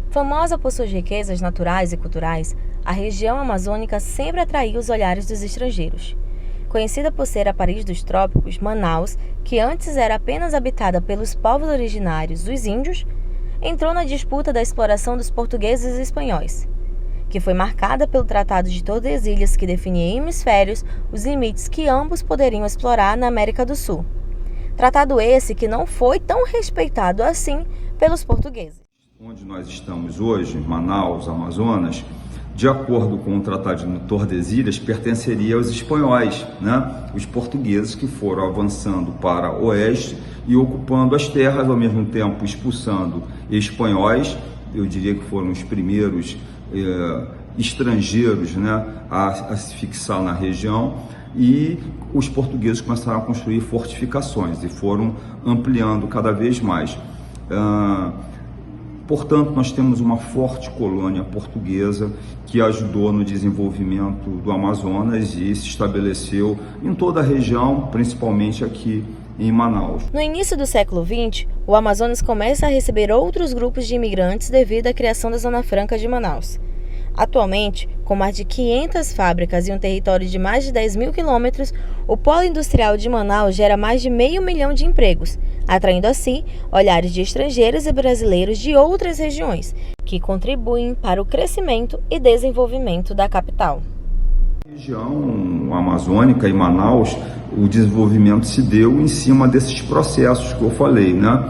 Famosa por suas riquezas naturais e culturais, a região amazônica sempre atraiu os olhares dos estrangeiros. Conhecida por ser a Paris dos trópicos, Manaus, que antes era apenas habitada pelos povos originários, os índios, entrou na disputa da exploração dos portugueses e espanhóis, que foi marcada pelo Tratado de Tordesilhas, que definia em hemisférios os limites que ambos poderiam explorar na América do Sul. Tratado esse que não foi tão respeitado assim pelos portugueses. Onde nós estamos hoje, Manaus, Amazonas, de acordo com o Tratado de Tordesilhas, pertenceria aos espanhóis, né? Os portugueses que foram avançando para o oeste e ocupando as terras, ao mesmo tempo expulsando espanhóis. Eu diria que foram os primeiros estrangeiros, né, a se fixar na região, e os portugueses começaram a construir fortificações e foram ampliando cada vez mais. Portanto, nós temos uma forte colônia portuguesa que ajudou no desenvolvimento do Amazonas e se estabeleceu em toda a região, principalmente aqui em Manaus. No início do século XX, o Amazonas começa a receber outros grupos de imigrantes devido à criação da Zona Franca de Manaus. Atualmente, com mais de 500 fábricas e um território de mais de 10 mil quilômetros, o polo industrial de Manaus gera mais de 500 mil de empregos, atraindo assim olhares de estrangeiros e brasileiros de outras regiões, que contribuem para o crescimento e desenvolvimento da capital. Na região amazônica e Manaus, o desenvolvimento se deu em cima desses processos que eu falei, né?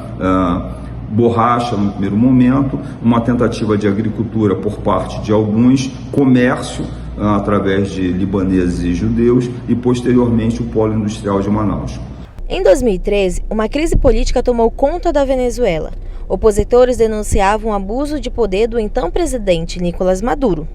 Borracha no primeiro momento, uma tentativa de agricultura por parte de alguns, comércio através de libaneses e judeus e posteriormente o polo industrial de Manaus. Em 2013, uma crise política tomou conta da Venezuela. Opositores denunciavam o abuso de poder do então presidente Nicolás Maduro.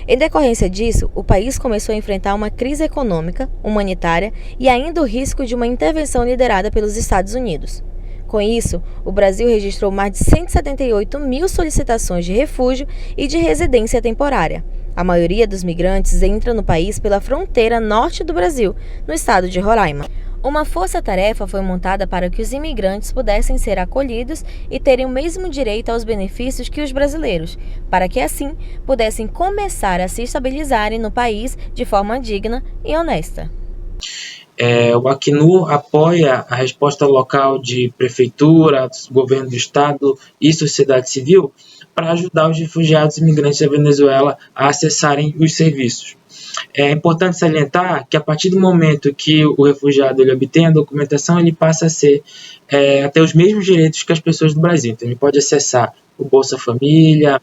Em decorrência disso, o país começou a enfrentar uma crise econômica, humanitária e ainda o risco de uma intervenção liderada pelos Estados Unidos. Com isso, o Brasil registrou mais de 178 mil solicitações de refúgio e de residência temporária. A maioria dos migrantes entra no país pela fronteira norte do Brasil, no estado de Roraima. Uma força-tarefa foi montada para que os imigrantes pudessem ser acolhidos e terem o mesmo direito aos benefícios que os brasileiros, para que assim pudessem começar a se estabilizarem no país de forma digna e honesta. O Acnur apoia a resposta local de prefeitura, governo do estado e sociedade civil para ajudar os refugiados e imigrantes da Venezuela a acessarem os serviços. É importante salientar que a partir do momento que o refugiado ele obtém a documentação, ele passa a ter os mesmos direitos que as pessoas do Brasil. Então, ele pode acessar o Bolsa Família,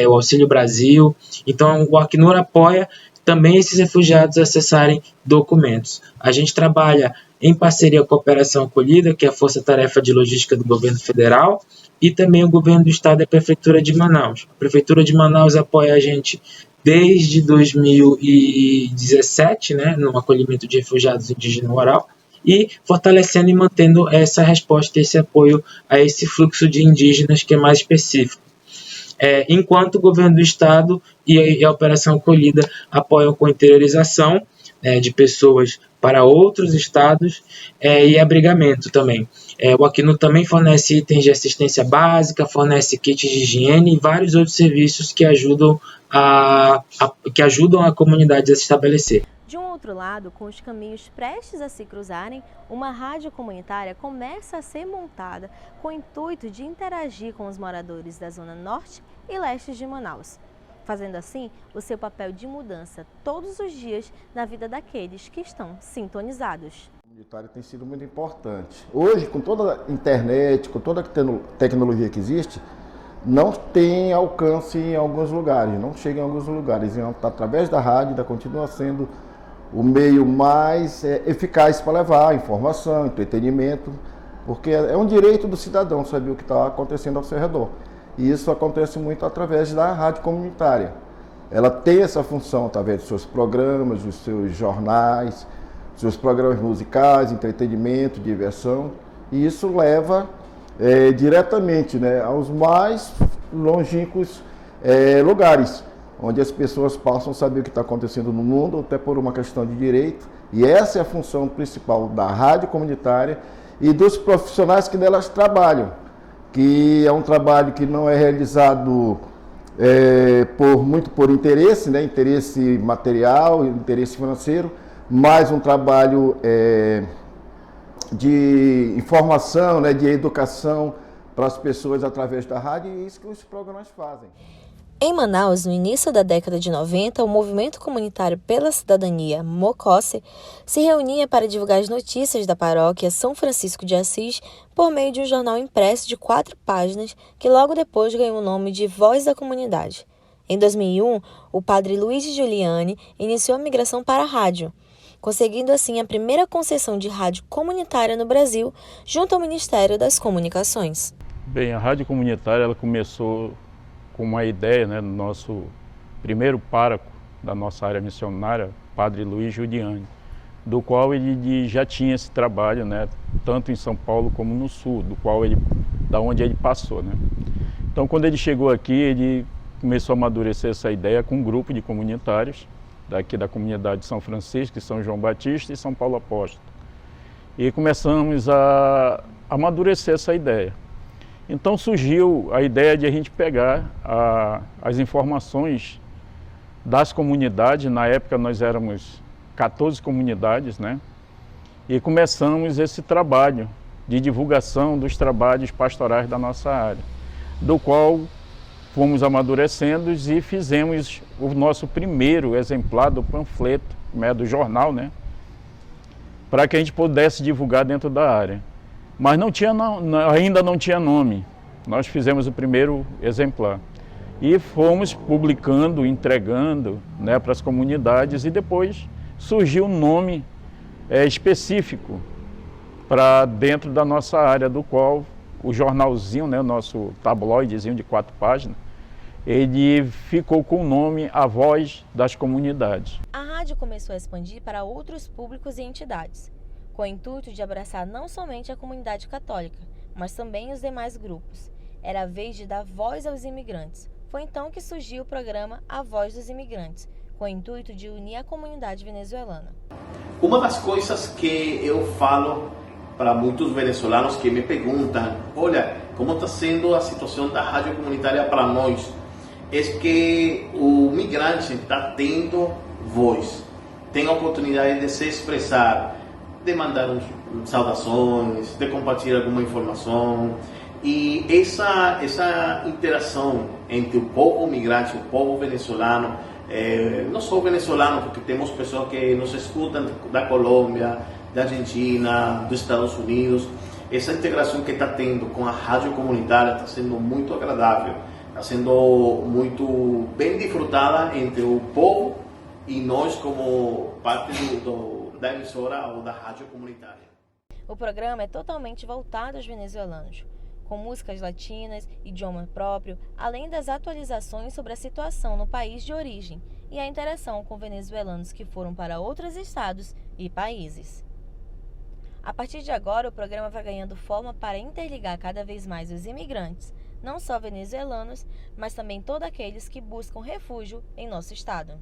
o Auxílio Brasil. Então, o Acnur apoia também esses refugiados acessarem documentos. A gente trabalha em parceria com a Operação Acolhida, que é a Força-Tarefa de Logística do Governo Federal, e também o Governo do Estado e a Prefeitura de Manaus. A Prefeitura de Manaus apoia a gente desde 2017, né, no acolhimento de refugiados indígenas rural, e fortalecendo e mantendo essa resposta, esse apoio a esse fluxo de indígenas que é mais específico. Enquanto o governo do estado e a Operação Acolhida apoiam com interiorização de pessoas para outros estados e abrigamento também. O Acnur também fornece itens de assistência básica, fornece kits de higiene e vários outros serviços que ajudam a comunidade a se estabelecer. De um outro lado, com os caminhos prestes a se cruzarem, uma rádio comunitária começa a ser montada com o intuito de interagir com os moradores da zona norte e leste de Manaus, fazendo assim o seu papel de mudança todos os dias na vida daqueles que estão sintonizados. O comunitário tem sido muito importante. Hoje, com toda a internet, com toda a tecnologia que existe, não tem alcance em alguns lugares, não chega em alguns lugares. Então, através da rádio, continua sendo o meio mais eficaz para levar informação, entretenimento, porque é um direito do cidadão saber o que está acontecendo ao seu redor. E isso acontece muito através da rádio comunitária. Ela tem essa função através dos seus programas, dos seus jornais, seus programas musicais, entretenimento, diversão, e isso leva diretamente, né, aos mais longínquos lugares, onde as pessoas possam saber o que está acontecendo no mundo, até por uma questão de direito. E essa é a função principal da rádio comunitária e dos profissionais que nelas trabalham, que é um trabalho que não é realizado muito por interesse, né? Interesse material, interesse financeiro, mas um trabalho de informação, né? De educação para as pessoas através da rádio, e isso que os programas fazem. Em Manaus, no início da década de 90, o Movimento Comunitário pela Cidadania, MOCOSE, se reunia para divulgar as notícias da paróquia São Francisco de Assis por meio de um jornal impresso de 4 páginas que logo depois ganhou o nome de Voz da Comunidade. Em 2001, o padre Luiz Giuliani iniciou a migração para a rádio, conseguindo assim a primeira concessão de rádio comunitária no Brasil, junto ao Ministério das Comunicações. Bem, a rádio comunitária ela começou com uma ideia, né, do nosso primeiro pároco da nossa área missionária, padre Luiz Giuliani, do qual ele já tinha esse trabalho, né, tanto em São Paulo como no Sul, da onde ele passou, né. Então, quando ele chegou aqui, ele começou a amadurecer essa ideia com um grupo de comunitários daqui da comunidade de São Francisco, São João Batista e São Paulo Apóstolo. E começamos a amadurecer essa ideia. Então surgiu a ideia de a gente pegar as informações das comunidades. Na época nós éramos 14 comunidades, né? E começamos esse trabalho de divulgação dos trabalhos pastorais da nossa área, do qual fomos amadurecendo e fizemos o nosso primeiro exemplar do panfleto, né, do jornal, né? Para que a gente pudesse divulgar dentro da área. Mas ainda não tinha nome. Nós fizemos o primeiro exemplar. E fomos publicando, entregando, né, para as comunidades, e depois surgiu um nome específico para dentro da nossa área, do qual o jornalzinho, né, o nosso tabloidezinho de 4 páginas, ele ficou com o nome A Voz das Comunidades. A rádio começou a expandir para outros públicos e entidades, com o intuito de abraçar não somente a comunidade católica, mas também os demais grupos. Era a vez de dar voz aos imigrantes. Foi então que surgiu o programa A Voz dos Imigrantes, com o intuito de unir a comunidade venezuelana. Uma das coisas que eu falo para muitos venezuelanos que me perguntam, olha, como está sendo a situação da rádio comunitária para nós, é que o migrante está tendo voz, tem a oportunidade de se expressar, de mandar saudações, de compartilhar alguma informação. E essa interação entre o povo migrante e o povo venezuelano, não só venezuelano, porque temos pessoas que nos escutam da Colômbia, da Argentina, dos Estados Unidos, essa integração que está tendo com a rádio comunitária está sendo muito agradável, está sendo muito bem desfrutada entre o povo e nós como parte da emissora ou da rádio comunitária. O programa é totalmente voltado aos venezuelanos, com músicas latinas, idioma próprio, além das atualizações sobre a situação no país de origem e a interação com venezuelanos que foram para outros estados e países. A partir de agora, o programa vai ganhando forma para interligar cada vez mais os imigrantes, não só venezuelanos, mas também todos aqueles que buscam refúgio em nosso estado.